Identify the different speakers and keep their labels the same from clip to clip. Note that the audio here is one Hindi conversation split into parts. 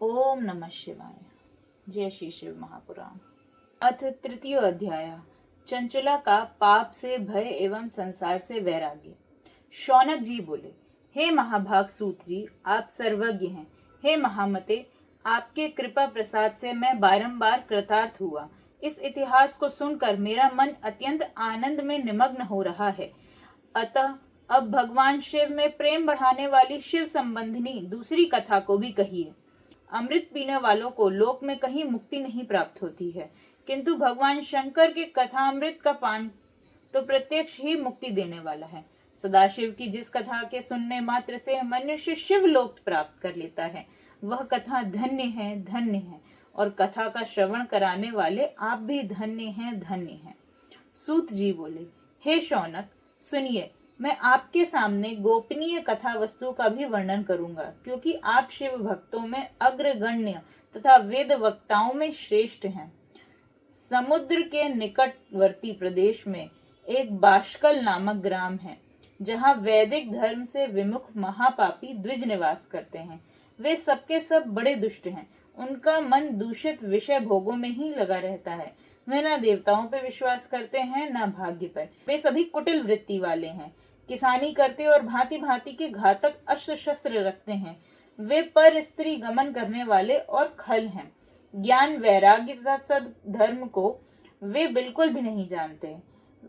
Speaker 1: ओम नमः शिवाय। जय श्री शिव महापुराण। अथ तृतीय अध्याय। चंचुला का पाप से भय एवं संसार से वैराग्य। शौनक जी बोले, हे महाभाग सूत जी, आप सर्वज्ञ हैं। हे महामते, आपके कृपा प्रसाद से मैं बारंबार कृतार्थ हुआ। इस इतिहास को सुनकर मेरा मन अत्यंत आनंद में निमग्न हो रहा है। अतः अब भगवान शिव में प्रेम बढ़ाने वाली शिव संबंधिनी दूसरी कथा को भी कहिए। अमृत पीने वालों को लोक में कहीं मुक्ति नहीं प्राप्त होती है, किंतु भगवान शंकर के कथामृत का पान तो प्रत्यक्ष ही मुक्ति देने वाला है। सदाशिव की जिस कथा के सुनने मात्र से मनुष्य शिव लोक प्राप्त कर लेता है, वह कथा धन्य है, धन्य है। और कथा का श्रवण कराने वाले आप भी धन्य हैं, धन्य हैं। सूत जी बोले, हे शौनक, सुनिए, मैं आपके सामने गोपनीय कथा वस्तु का भी वर्णन करूंगा, क्योंकि आप शिव भक्तों में अग्रगण्य तथा वेद वक्ताओं में श्रेष्ठ हैं। समुद्र के निकटवर्ती प्रदेश में एक बाष्कल नामक ग्राम है, जहाँ वैदिक धर्म से विमुख महापापी द्विज निवास करते हैं। वे सबके सब बड़े दुष्ट हैं। उनका मन दूषित विषय भोगों में ही लगा रहता है। वे न देवताओं पर विश्वास करते हैं, न भाग्य पर। वे सभी कुटिल वृत्ति वाले हैं, किसानी करते और भांति भांति के घातक अस्त्र शस्त्र रखते हैं। वे पर स्त्री गमन करने वाले और खल हैं। ज्ञान, वैराग्य तथा सद धर्म को वे बिल्कुल भी नहीं जानते।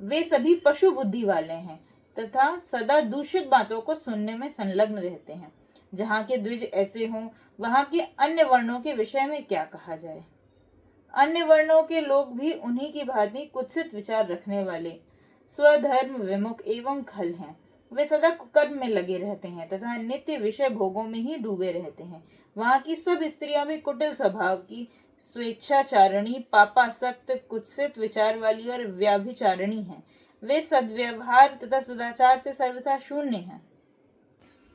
Speaker 1: वे सभी पशु बुद्धि वाले हैं तथा सदा दूषित बातों को सुनने में संलग्न रहते हैं। जहाँ के द्विज ऐसे हों, वहाँ के अन्य वर्णों के विषय में क्या कहा जाए। अन्य वर्णों के लोग भी उन्हीं की भांति कुत्सित विचार रखने वाले, स्वधर्म विमुख एवं खल हैं। वे सदा कुकर्म में लगे रहते हैं तथा नित्य विषय भोगों में ही डूबे रहते हैं। वहाँ की सब स्त्रियां भी कुटिल स्वभाव की, स्वेच्छाचारिणी, पापासक्त, कुत्सित विचार वाली और व्याभिचारिणी हैं। वे सद्व्यवहार तथा सदाचार से सर्वथा शून्य हैं।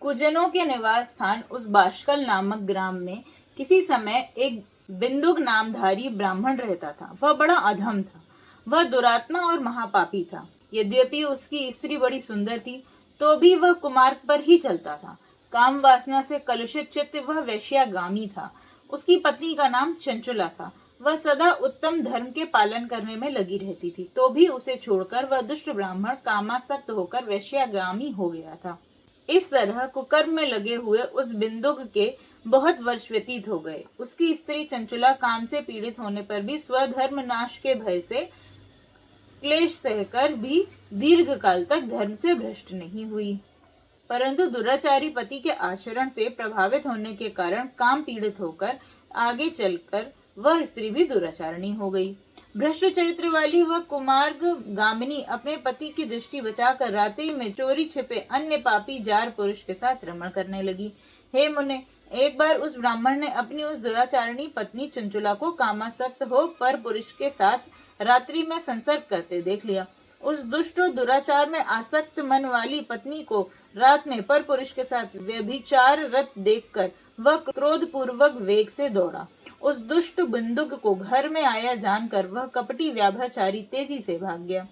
Speaker 1: कुजनों के निवास स्थान उस बाष्कल नामक ग्राम में किसी समय एक बिंदुक नामधारी ब्राह्मण रहता था। वह बड़ा अधम था। वह दुरात्मा और महापापी था। यद्यपि उसकी स्त्री बड़ी सुंदर थी, तो भी वह कुमार्ग पर ही चलता था। काम वासना से कलुषित चित्त वह वैश्यागामी था। उसकी पत्नी का नाम चंचुला था। वह सदा उत्तम धर्म के पालन करने में लगी रहती थी, तो भी उसे छोड़कर वह दुष्ट ब्राह्मण कामासक्त होकर वैश्यागामी हो गया था। इस तरह कुकर्म में लगे हुए उस बिंदुक के बहुत वर्ष व्यतीत हो गए। उसकी स्त्री चंचुला काम से पीड़ित होने पर भी स्वधर्म नाश के भय से क्लेश सहकर भी दीर्घ काल तक धर्म से भ्रष्ट नहीं हुई, परंतु दुराचारी पति के आचरण से प्रभावित होने के कारण काम पीड़ित होकर आगे चलकर वह स्त्री भी दुराचारणी हो गई। भ्रष्ट चरित्र वाली वह कुमार्ग गामिनी अपने पति की दृष्टि बचाकर रात्रि में चोरी छिपे अन्य पापी जार पुरुष के साथ रमण करने लगी। हे मुने, एक बार उस ब्राह्मण ने अपनी उस दुराचारिणी पत्नी चंचुला को कामासक्त हो पर पुरुष के साथ रात्रि में संसर्ग करते देख लिया। उस दुष्ट दुराचार में आसक्त मन वाली पत्नी को रात में पर पुरुष के साथ व्यभिचार रत देखकर वह क्रोध पूर्वक वेग से दौड़ा। उस दुष्ट बिंदुक को घर में आया जानकर वह कपटी व्याभिचारी तेजी से भाग गया।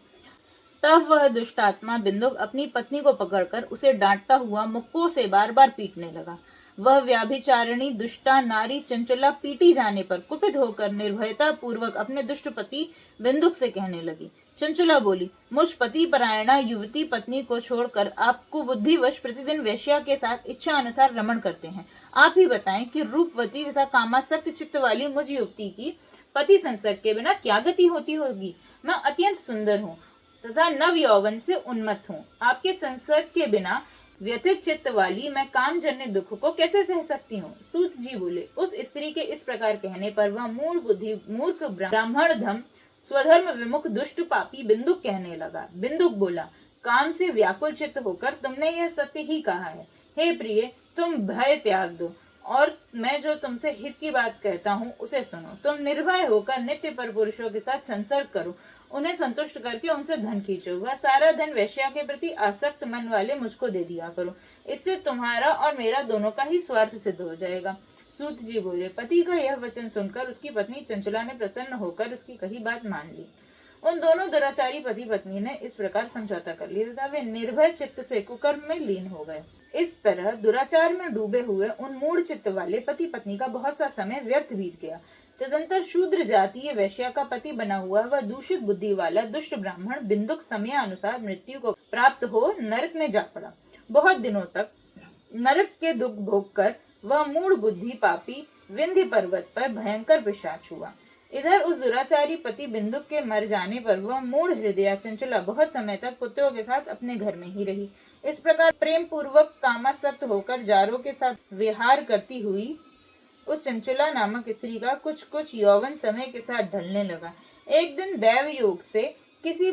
Speaker 1: तब वह दुष्टात्मा बिंदुक अपनी पत्नी को पकड़कर उसे डांटता हुआ मुक्कों से बार बार पीटने लगा। वह व्याभिचारिणी दुष्टा नारी चंचुला पीटी जाने पर कुपित होकर निर्भयता पूर्वक अपने दुष्ट पति बिंदुक से कहने लगी। चंचुला बोली, मुझ पति परायणा युवती पत्नी को छोड़कर आपको बुद्धिवश प्रतिदिन वैश्या के साथ इच्छा अनुसार रमण करते हैं। आप ही बताएं कि रूपवती तथा कामासक्त चित्त वाली मुझ युवती की पति संसर्ग के बिना क्या गति होती होगी। मैं अत्यंत सुंदर हूँ तथा नव यौवन से उन्मत्त हूँ। आपके संसर्ग के बिना व्यथित चित्त वाली मैं कामजन्य दुख को कैसे सह सकती हूँ। सूत जी बोले, उस स्त्री के इस प्रकार कहने पर वह मूल बुद्धि मूर्ख ब्राह्मण धम स्वधर्म विमुख दुष्ट पापी बिंदुक कहने लगा। बिंदुक बोला, काम से व्याकुल चित्त होकर तुमने यह सत्य ही कहा है। हे प्रिय, तुम भय त्याग दो और मैं जो तुमसे हित की बात कहता हूँ उसे सुनो। तुम निर्भय होकर नित्य पर पुरुषों के साथ संसर्ग करो, उन्हें संतुष्ट करके उनसे धन खींचो। वह सारा धन वैश्या के प्रति आसक्त मन वाले मुझको दे दिया करो। इससे तुम्हारा और मेरा दोनों का ही स्वार्थ सिद्ध हो जाएगा। सूत जी बोले, पति का यह वचन सुनकर उसकी पत्नी चंचुला ने प्रसन्न होकर उसकी कही बात मान ली। उन दोनों दुराचारी पति पत्नी ने इस प्रकार समझौता कर लिया तथा वे निर्भय चित्त से कुकर्म में लीन हो गए। इस तरह दुराचार में डूबे हुए उन मूढ़ चित्त वाले पति पत्नी का बहुत सा समय व्यर्थ बीत गया। तदंतर शूद्र जातीय वैश्या का पति बना हुआ वह दूषित बुद्धि वाला दुष्ट ब्राह्मण बिंदुक समयानुसार मृत्यु को प्राप्त हो नरक में जा पड़ा। बहुत दिनों तक नरक के दुख भोग कर वह मूढ़ बुद्धि पापी विंध्य पर्वत पर भयंकर पिशाच हुआ। इधर उस दुराचारी पति बिंदुक के मर जाने पर वह मूढ़ हृदय चंचला बहुत समय तक पुत्रों के साथ अपने घर में ही रही। इस प्रकार प्रेम पूर्वक कामासक्त होकर जारों के साथ विहार करती हुई उस चंचला नामक स्त्री का कुछ कुछ यौवन समय के साथ ढलने लगा। एक दिन दैव योग से किसी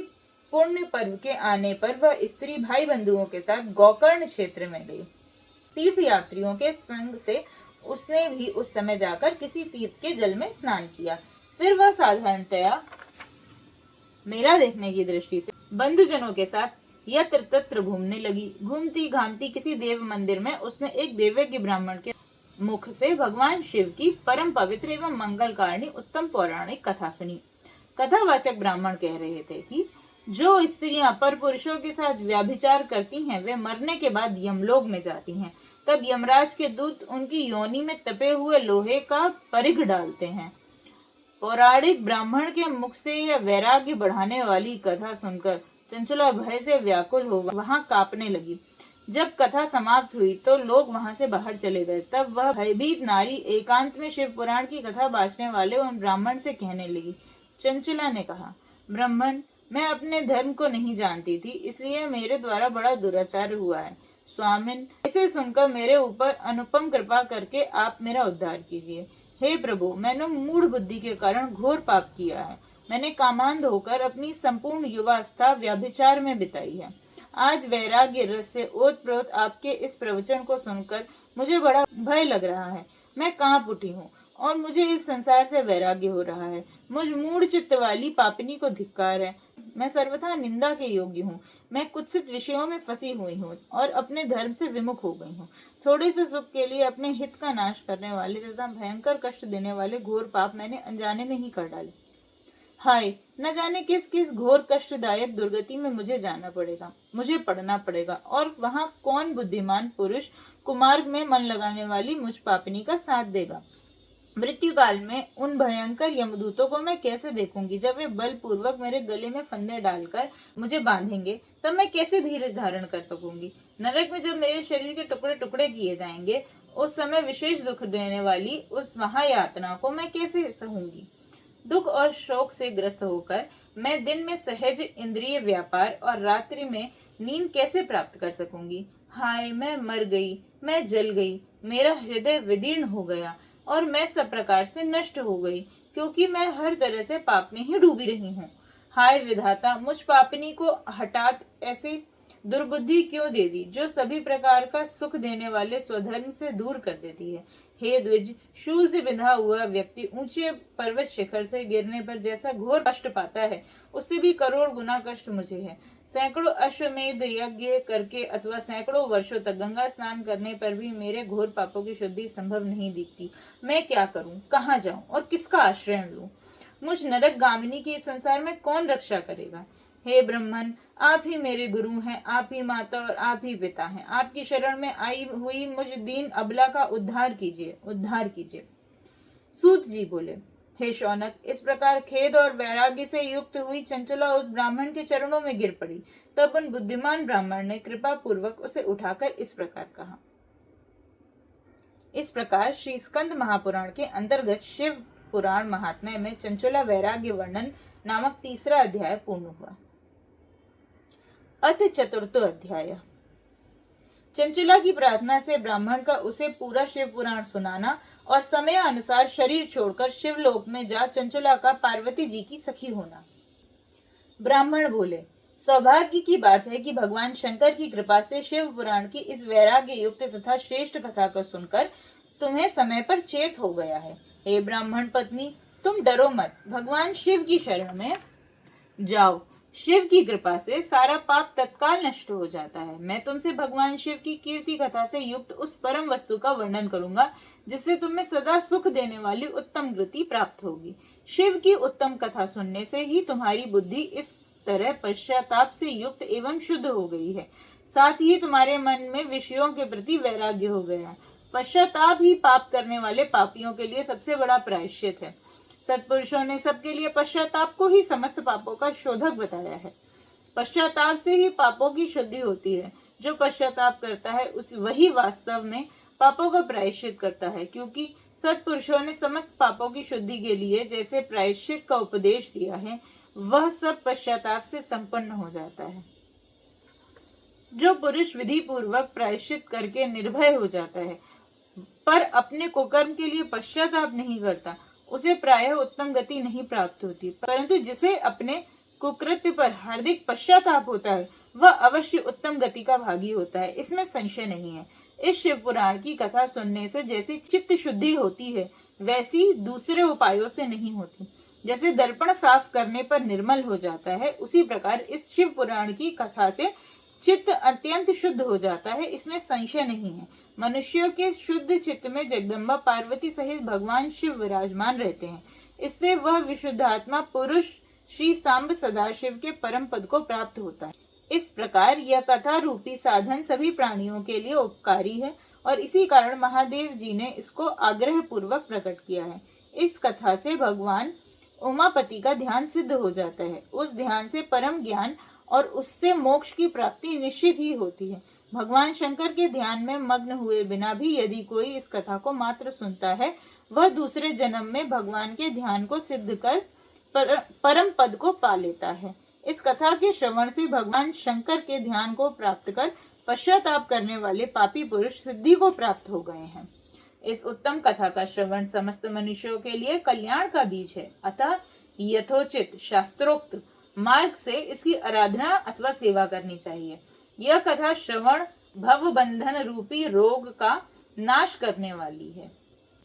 Speaker 1: पुण्य पर्व के आने पर वह स्त्री भाई बंधुओं के साथ गोकर्ण क्षेत्र में गई। तीर्थ यात्रियों के संग से उसने भी उस समय जाकर किसी तीर्थ के जल में स्नान किया। फिर वह साधारणतया मेला देखने की दृष्टि से बंधुजनों के साथ यत्र तत्र घूमने लगी। घूमती घामती किसी देव मंदिर में उसने एक देवज्ञ ब्राह्मण के मुख से भगवान शिव की परम पवित्र एवं मंगलकारिणी उत्तम पौराणिक कथा सुनी। कथावाचक ब्राह्मण कह रहे थे कि जो स्त्रियां पर पुरुषों के साथ व्याभिचार करती हैं वे मरने के बाद यमलोक में जाती हैं। तब यमराज के दूत उनकी योनि में तपे हुए लोहे का परिघ डालते हैं। पौराणिक ब्राह्मण के मुख से यह वैराग्य बढ़ाने वाली कथा सुनकर चंचला भय से व्याकुल हो वहां कांपने लगी। जब कथा समाप्त हुई तो लोग वहां से बाहर चले गए। तब वह भयभीत नारी एकांत में शिव पुराण की कथा बांटने वाले उन ब्राह्मण से कहने लगी। चंचला ने कहा, ब्राह्मण, मैं अपने धर्म को नहीं जानती थी, इसलिए मेरे द्वारा बड़ा दुराचार हुआ है। स्वामिन, इसे सुनकर मेरे ऊपर अनुपम कृपा करके आप मेरा उद्धार कीजिए। हे प्रभु, मैंने मूढ़ बुद्धि के कारण घोर पाप किया है। मैंने कामांध होकर अपनी संपूर्ण युवावस्था व्यभिचार में बिताई है। आज वैराग्य रस से ओतप्रोत आपके इस प्रवचन को सुनकर मुझे बड़ा भय लग रहा है। मैं कांप उठी हूँ और मुझे इस संसार से वैराग्य हो रहा है। मुझ मूढ़ चित्त वाली पापिनी को धिक्कार है। मैं सर्वथा निंदा के योग्य हूँ। मैं कुत्सित विषयों में फंसी हुई हूँ और अपने धर्म से विमुख हो गई हूँ। थोड़े से सुख के लिए अपने हित का नाश करने वाले तथा भयंकर कष्ट देने वाले घोर पाप मैंने अनजाने में ही कर डाले। हाय, न जाने किस किस घोर कष्टदायक दुर्गति में मुझे जाना पड़ेगा, मुझे पढ़ना पड़ेगा, और वहाँ कौन बुद्धिमान पुरुष कुमार्ग में मन लगाने वाली मुझ पापिनी का साथ देगा। मृत्यु काल में उन भयंकर यमदूतों को मैं कैसे देखूंगी। जब वे बलपूर्वक मेरे गले में फंदे डालकर मुझे बांधेंगे तब मैं कैसे धीरज धारण कर सकूंगी। नरक में जब मेरे शरीर के टुकड़े टुकड़े किए जाएंगे उस समय विशेष दुख देने वाली उस महायातना को मैं कैसे सहूंगी। दुख और शोक से ग्रस्त होकर मैं दिन में सहज इंद्रिय व्यापार और रात्रि में नींद कैसे प्राप्त कर सकूंगी। हाय, मैं मर गई, मैं जल गई, मेरा हृदय विदीर्ण हो गया और मैं सब प्रकार से नष्ट हो गई, क्योंकि मैं हर तरह से पाप में ही डूबी रही हूँ। हाय विधाता, मुझ पापिनी को हठात ऐसी दुर्बुद्धि क्यों दे दी जो सभी प्रकार का सुख देने वाले स्वधर्म से दूर कर देती है। हे द्विज, शूल से बिंधा हुआ व्यक्ति ऊंचे पर्वत शिखर से गिरने पर जैसा घोर कष्ट पाता है, उससे भी करोड़ गुना कष्ट मुझे है। सैकड़ों अश्वमेध यज्ञ करके अथवा सैकड़ों वर्षों तक गंगा स्नान करने पर भी मेरे घोर पापों की शुद्धि संभव नहीं दिखती। मैं क्या करूं, कहाँ जाऊं और किसका आश्रय लूं। मुझ नरक गामिनी की इस संसार में कौन रक्षा करेगा। हे ब्रह्मन, आप ही मेरे गुरु हैं, आप ही माता और आप ही पिता हैं। आपकी शरण में आई हुई मुझ दीन अबला का उद्धार कीजिए, उद्धार कीजिए। सूत जी बोले, हे शौनक, इस प्रकार खेद और वैराग्य से युक्त हुई चंचला उस ब्राह्मण के चरणों में गिर पड़ी। तब उन बुद्धिमान ब्राह्मण ने कृपा पूर्वक उसे उठाकर इस प्रकार कहा। इस प्रकार श्री स्कंद महापुराण के अंतर्गत शिव पुराण महात्म्य में चंचला वैराग्य वर्णन नामक तीसरा अध्याय पूर्ण हुआ। अथ चतुर्थ अध्याय। चंचला की प्रार्थना से ब्राह्मण का उसे पूरा शिव पुराण सुनाना और समय अनुसार शरीर छोड़कर शिवलोक में जा चंचला का पार्वती जी की सखी होना। ब्राह्मण बोले, सौभाग्य की बात है कि भगवान शंकर की कृपा से शिव पुराण की इस वैराग्य युक्त तथा श्रेष्ठ कथा को सुनकर तुम्हें समय पर चेत हो गया है। हे ब्राह्मण पत्नी, तुम डरो मत, भगवान शिव की शरण में जाओ। शिव की कृपा से सारा पाप तत्काल नष्ट हो जाता है। मैं तुमसे भगवान शिव की कीर्ति कथा से युक्त उस परम वस्तु का वर्णन करूंगा जिससे तुम्हें सदा सुख देने वाली उत्तम गति प्राप्त होगी। शिव की उत्तम कथा सुनने से ही तुम्हारी बुद्धि इस तरह पश्चाताप से युक्त एवं शुद्ध हो गई है। साथ ही तुम्हारे मन में विषयों के प्रति वैराग्य हो गया है। पश्चाताप ही पाप करने वाले पापियों के लिए सबसे बड़ा प्रायश्चित है। सत्पुरुषों ने सबके लिए पश्चाताप को ही समस्त पापों का शोधक बताया है। पश्चाताप से ही पापों की शुद्धि होती है। जो पश्चाताप करता है वही वास्तव में पापों का प्रायश्चित करता है, क्योंकि सत्पुरुषों ने समस्त पापों की शुद्धि के लिए जैसे प्रायश्चित का उपदेश दिया है, वह सब पश्चाताप से संपन्न हो जाता है। जो पुरुष विधि पूर्वक प्रायश्चित करके निर्भय हो जाता है पर अपने कुकर्म के लिए पश्चाताप नहीं करता, उसे प्रायः उत्तम गति नहीं प्राप्त होती, परंतु जिसे अपने कुकृत्य पर हार्दिक पश्चाताप होता है वह अवश्य उत्तम गति का भागी होता है, इसमें संशय नहीं है। इस शिव पुराण की कथा सुनने से जैसी चित्त शुद्धि होती है वैसी दूसरे उपायों से नहीं होती। जैसे दर्पण साफ करने पर निर्मल हो जाता है, उसी प्रकार इस शिव पुराण की कथा से चित्त अत्यंत शुद्ध हो जाता है, इसमें संशय नहीं है। मनुष्यों के शुद्ध चित्त में जगदम्बा पार्वती सहित भगवान शिव विराजमान रहते हैं। इससे वह विशुद्धात्मा पुरुष श्री सांब सदाशिव के परम पद को प्राप्त होता है। इस प्रकार यह कथा रूपी साधन सभी प्राणियों के लिए उपकारी है और इसी कारण महादेव जी ने इसको आग्रह पूर्वक प्रकट किया है। इस कथा से भगवान उमापति का ध्यान सिद्ध हो जाता है। उस ध्यान से परम ज्ञान और उससे मोक्ष की प्राप्ति निश्चित ही होती है। भगवान शंकर के ध्यान में मग्न हुए बिना भी यदि कोई इस कथा को मात्र सुनता है, वह दूसरे जन्म में भगवान के ध्यान को सिद्ध कर परम पद को पा लेता है। इस कथा के श्रवण से भगवान शंकर के ध्यान को प्राप्त कर पश्चाताप करने वाले पापी पुरुष सिद्धि को प्राप्त हो गए हैं। इस उत्तम कथा का श्रवण समस्त मनुष्यों के लिए कल्याण का बीज है। अतः यथोचित शास्त्रोक्त मार्ग से इसकी आराधना अथवा सेवा करनी चाहिए। यह कथा श्रवण भव बंधन रूपी रोग का नाश करने वाली है।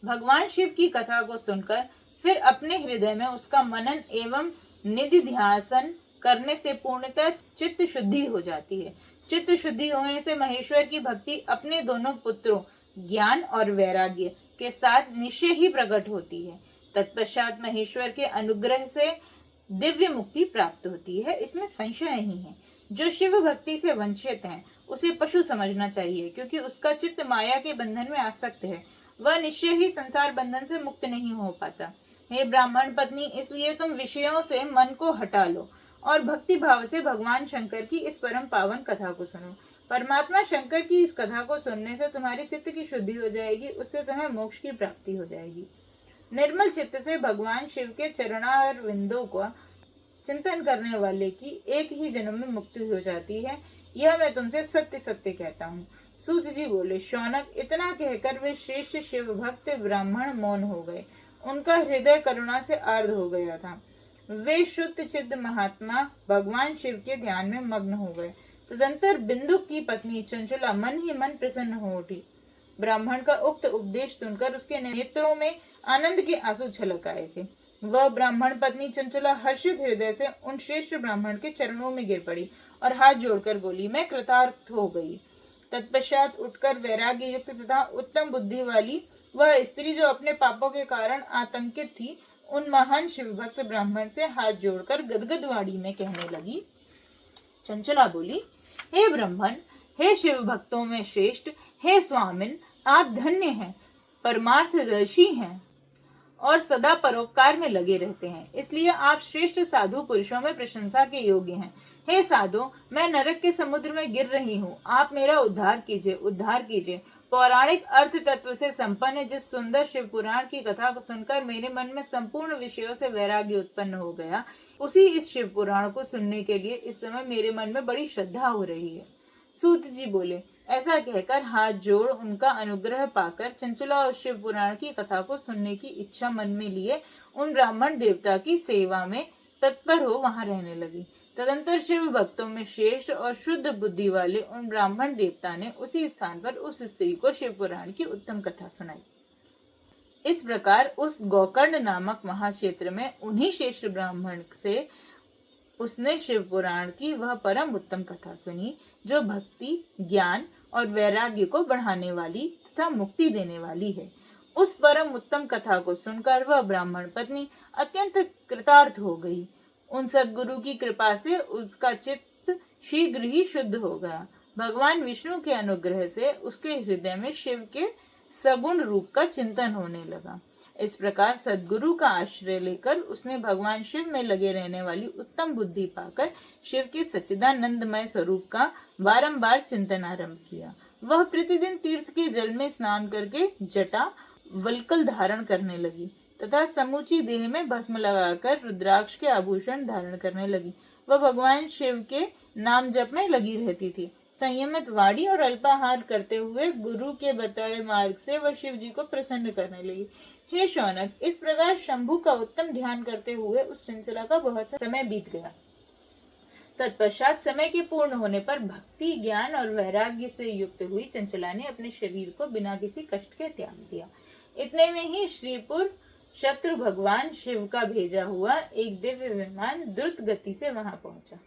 Speaker 1: भगवान शिव की कथा को सुनकर फिर अपने हृदय में उसका मनन एवं निधि ध्यान करने से पूर्णतः चित्त शुद्धि हो जाती है। चित्त शुद्धि होने से महेश्वर की भक्ति अपने दोनों पुत्रों ज्ञान और वैराग्य के साथ निश्चय ही प्रकट होती है। तत्पश्चात महेश्वर के अनुग्रह से दिव्य मुक्ति प्राप्त होती है, इसमें संशय नहीं है। जो शिव भक्ति से वंचित है उसे पशु समझना चाहिए, क्योंकि उसका चित्त माया के बंधन में आसक्त है, वह निश्चय ही संसार बंधन से मुक्त नहीं हो पाता। हे ब्राह्मण पत्नी, इसलिए तुम विषयों से मन को हटा लो और भक्ति भाव से भगवान शंकर की इस परम पावन कथा को सुनो। परमात्मा शंकर की इस कथा को सुनने से तुम्हारे चित्त की शुद्धि हो जाएगी, उससे तुम्हें मोक्ष की प्राप्ति हो जाएगी। निर्मल चित्त से भगवान शिव के चरणार विंदों को चिंतन करने वाले की एक ही जन्म में मुक्ति हो जाती है, यह मैं तुमसे सत्य सत्य कहता हूँ। सूत जी बोले, शौनक, इतना कहकर वे श्रेष्ठ शिव भक्त ब्राह्मण मौन हो गए। उनका हृदय करुणा से आर्द्र हो गया था। वे शुद्ध चित्त महात्मा भगवान शिव के ध्यान में मग्न हो गए। तदंतर बिंदुक की पत्नी चंचला मन ही मन प्रसन्न हो उठी। ब्राह्मण का उक्त उपदेश सुनकर उसके नेत्रों में आनंद के आंसू छलक आए थे। वह ब्राह्मण पत्नी चंचला हर्षित हृदय से उन श्रेष्ठ ब्राह्मण के चरणों में गिर पड़ी और हाथ जोड़कर बोली, मैं कृतार्थ हो गई। तत्पश्चात उठकर वैराग्य युक्त तथा उत्तम बुद्धि वाली वह स्त्री, जो अपने पापों के कारण आतंकित थी, उन महान शिव भक्त ब्राह्मण से हाथ जोड़कर गदगद वाणी में कहने लगी। चंचला बोली, हे ब्राह्मण, हे शिव भक्तों में श्रेष्ठ, हे स्वामिन, आप धन्य हैं, परमार्थदर्शी हैं और सदा परोपकार में लगे रहते हैं, इसलिए आप श्रेष्ठ साधु पुरुषों में प्रशंसा के योग्य हैं। हे साधु, मैं नरक के समुद्र में गिर रही हूँ, आप मेरा उद्धार कीजिए, उद्धार कीजिए। पौराणिक अर्थ तत्व से संपन्न जिस सुंदर शिव पुराण की कथा को सुनकर मेरे मन में संपूर्ण विषयों से वैराग्य उत्पन्न हो गया, उसी इस शिव पुराण को सुनने के लिए इस समय मेरे मन में बड़ी श्रद्धा हो रही है। सूत जी बोले, ऐसा कहकर हाथ जोड़ उनका अनुग्रह पाकर चंचला उस शिव पुराण की कथा को सुनने की इच्छा मन में लिए उन ब्राह्मण देवता की सेवा में तत्पर हो वहां रहने लगी। तदंतर शिव भक्तों में श्रेष्ठ और शुद्ध बुद्धि वाले उन ब्राह्मण देवता ने उसी स्थान पर उस स्त्री को शिव पुराण की उत्तम कथा सुनाई। इस प्रकार उस गोकर्ण नामक महाक्षेत्र में उन्हीं श्रेष्ठ ब्राह्मण से उसने शिव पुराण की वह परम उत्तम कथा सुनी, जो भक्ति, ज्ञान और वैराग्य को बढ़ाने वाली तथा मुक्ति देने वाली है। उस परम उत्तम कथा को सुनकर वह ब्राह्मण पत्नी अत्यंत कृतार्थ हो गई। उन सद्गुरु की कृपा से उसका चित्त शीघ्र ही शुद्ध हो गया। भगवान विष्णु के अनुग्रह से उसके हृदय में शिव के सगुण रूप का चिंतन होने लगा। इस प्रकार सद्गुरु का आश्रय लेकर उसने भगवान शिव में लगे रहने वाली उत्तम बुद्धि पाकर शिव के सच्चिदानंदमय स्वरूप का बारंबार चिंतन आरंभ किया। वह प्रतिदिन तीर्थ के जल में स्नान करके जटा वल्कल धारण करने लगी तथा समूची देह में भस्म लगाकर रुद्राक्ष के आभूषण धारण करने लगी। वह भगवान शिव के नाम जप में लगी रहती थी। संयमित वाणी और अल्पाहार करते हुए गुरु के बताए मार्ग से वह शिव जी को प्रसन्न करने लगी। हे शौनक, इस प्रकार शंभु का उत्तम ध्यान करते हुए उस चंचला का बहुत सा समय बीत गया। तत्पश्चात समय के पूर्ण होने पर भक्ति, ज्ञान और वैराग्य से युक्त हुई चंचला ने अपने शरीर को बिना किसी कष्ट के त्याग दिया। इतने में ही श्रीपुर शत्रु भगवान शिव का भेजा हुआ एक दिव्य विमान द्रुत गति से वहां पहुंचा,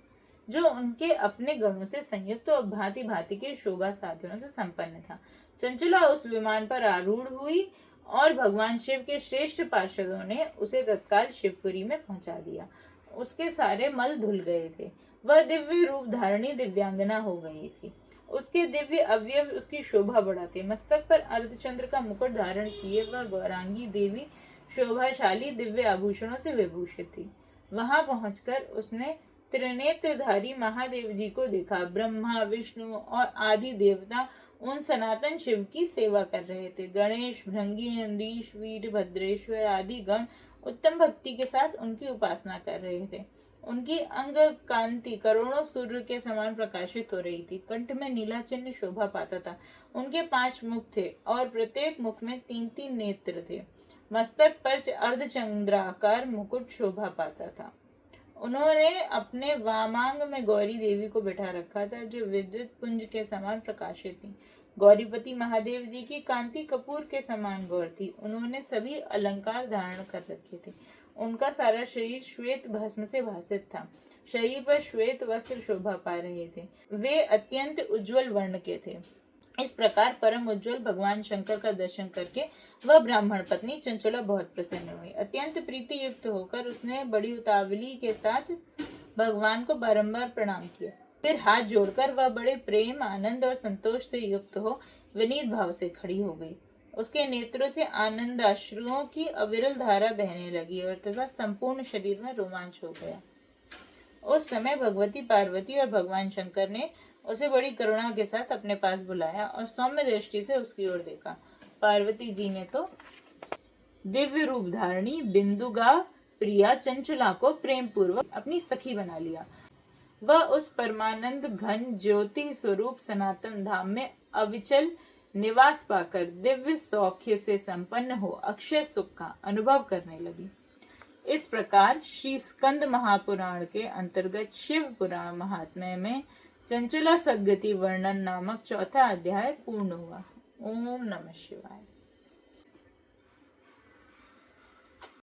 Speaker 1: जो उनके अपने गणों से संयुक्त और भांति भांति के शोभा साधनों से संपन्न था। चंचला उस विमान पर आरूढ़ हुई और भगवान शिव के श्रेष्ठ पार्षदों ने उसे तत्काल शिवपुरी में पहुंचा दिया। उसके सारे मल धुल गए थे। वह दिव्य रूप धारणी दिव्यांगना हो गई थी। उसके दिव्य अवयव उसकी शोभा बढ़ाते। मस्तक पर अर्धचंद्र का मुकुट धारण किए वह गौरांगी देवी शोभाशाली दिव्य आभूषणों से विभूषित थी। वहां पहुंचकर उसने त्रिनेत्रधारी महादेव जी को देखा। ब्रह्मा, विष्णु और आदि देवता उन सनातन शिव की सेवा कर रहे थे। गणेश, भृंगी, नंदीश, वीर भद्रेश्वर आदि गण उत्तम भक्ति के साथ उनकी उपासना कर रहे थे। उनकी अंग कांति करोड़ों सूर्य के समान प्रकाशित हो रही थी। कंठ में नीला चिन्ह शोभा पाता था। उनके 5 मुख थे और प्रत्येक मुख में 3-3 नेत्र थे। मस्तक पर अर्धचंद्राकार मुकुट शोभा पाता था। उन्होंने अपने वामांग में गौरी देवी को बैठा रखा था, जो विद्युत पुंज के समान प्रकाशित थी। गौरीपति महादेव जी की कांति कपूर के समान गौर थी। उन्होंने सभी अलंकार धारण कर रखे थे। उनका सारा शरीर श्वेत भस्म से भासित था। शरीर पर श्वेत वस्त्र शोभा पा रहे थे। वे अत्यंत उज्जवल वर्ण के थे। इस प्रकार परम उज्जवल भगवान शंकर का दर्शन करके वह ब्राह्मण पत्नी चंचला बहुत प्रसन्न हुई। अत्यंत प्रीति युक्त होकर उसने बड़ी उतावली के साथ भगवान को बारंबार प्रणाम किया। फिर हाथ जोड़कर वह बड़े प्रेम, आनंद और संतोष से युक्त हो विनीत भाव से खड़ी हो गई। उसके नेत्रों से आनंद अश्रुओं की अविरल धारा बहने लगी और तथा संपूर्ण शरीर में रोमांच हो गया। उस समय भगवती पार्वती और भगवान शंकर ने उसे बड़ी करुणा के साथ अपने पास बुलाया और सौम्य दृष्टि से उसकी ओर देखा। पार्वती जी ने तो दिव्य रूप धारणी बिंदुगा प्रिया चंचला को प्रेम पूर्वक अपनी सखी बना लिया। वह उस परमानंद घन ज्योति स्वरूप सनातन धाम में अविचल निवास पाकर दिव्य सौख्य से संपन्न हो अक्षय सुख का अनुभव करने लगी। इस प्रकार श्री स्कंद महापुराण के अंतर्गत शिव पुराण महात्म्य में चंचला सद्गति वर्णन नामक 4था अध्याय पूर्ण हुआ। ओम नमः शिवाय।